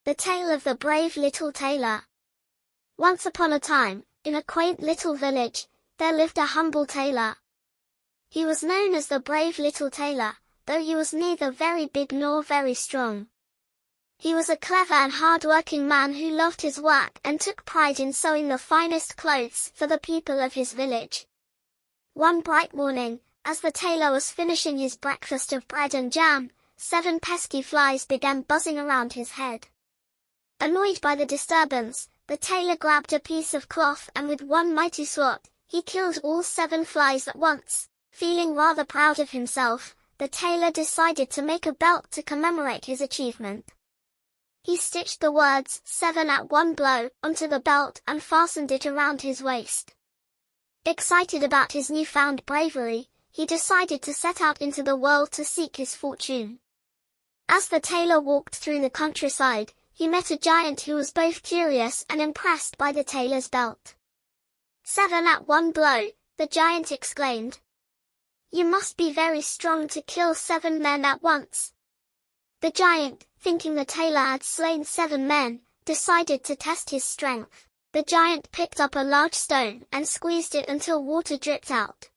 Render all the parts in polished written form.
The Tale of the Brave Little Tailor. Once upon a time, in a quaint little village, there lived a humble tailor. He was known as the Brave Little Tailor, though he was neither very big nor very strong. He was a clever and hard-working man who loved his work and took pride in sewing the finest clothes for the people of his village. One bright morning, as the tailor was finishing his breakfast of bread and jam, 7 pesky flies began buzzing around his head. Annoyed by the disturbance, the tailor grabbed a piece of cloth and with one mighty swat, he killed all 7 flies at once. Feeling rather proud of himself, the tailor decided to make a belt to commemorate his achievement. He stitched the words 7 at one blow onto the belt and fastened it around his waist. Excited about his newfound bravery, he decided to set out into the world to seek his fortune. As the tailor walked through the countryside, he met a giant who was both curious and impressed by the tailor's belt. 7 at one blow, the giant exclaimed. You must be very strong to kill 7 men at once. The giant, thinking the tailor had slain 7 men, decided to test his strength. The giant picked up a large stone and squeezed it until water dripped out.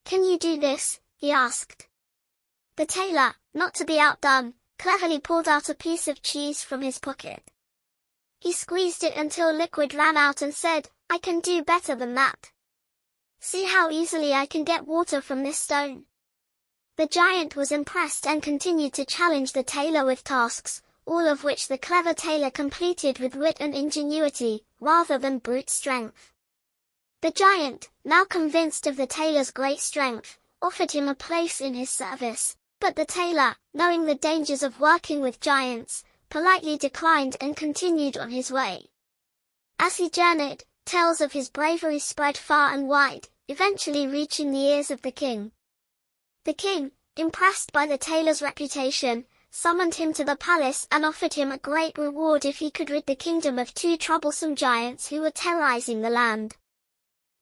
Can you do this? He asked. The tailor, not to be outdone, cleverly pulled out a piece of cheese from his pocket. He squeezed it until liquid ran out and said, I can do better than that. See how easily I can get water from this stone. The giant was impressed and continued to challenge the tailor with tasks, all of which the clever tailor completed with wit and ingenuity, rather than brute strength. The giant, now convinced of the tailor's great strength, offered him a place in his service. But the tailor, knowing the dangers of working with giants, politely declined and continued on his way. As he journeyed, tales of his bravery spread far and wide, eventually reaching the ears of the king. The king, impressed by the tailor's reputation, summoned him to the palace and offered him a great reward if he could rid the kingdom of 2 troublesome giants who were terrorizing the land.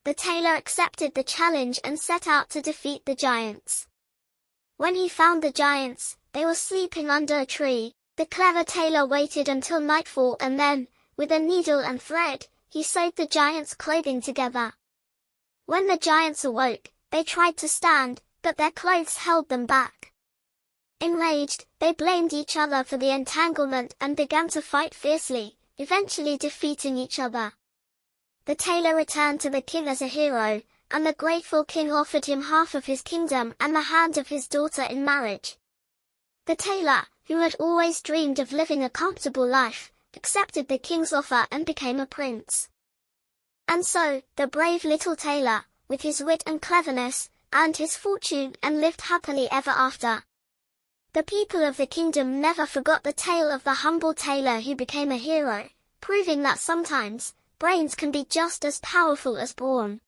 The tailor accepted the challenge and set out to defeat the giants. When he found the giants, they were sleeping under a tree. The clever tailor waited until nightfall and then, with a needle and thread, he sewed the giants' clothing together. When the giants awoke, they tried to stand, but their clothes held them back. Enraged, they blamed each other for the entanglement and began to fight fiercely, eventually defeating each other. The tailor returned to the king as a hero, and the grateful king offered him half of his kingdom and the hand of his daughter in marriage. The tailor, who had always dreamed of living a comfortable life, accepted the king's offer and became a prince. And so, the brave little tailor, with his wit and cleverness, earned his fortune and lived happily ever after. The people of the kingdom never forgot the tale of the humble tailor who became a hero, proving that sometimes, brains can be just as powerful as brawn.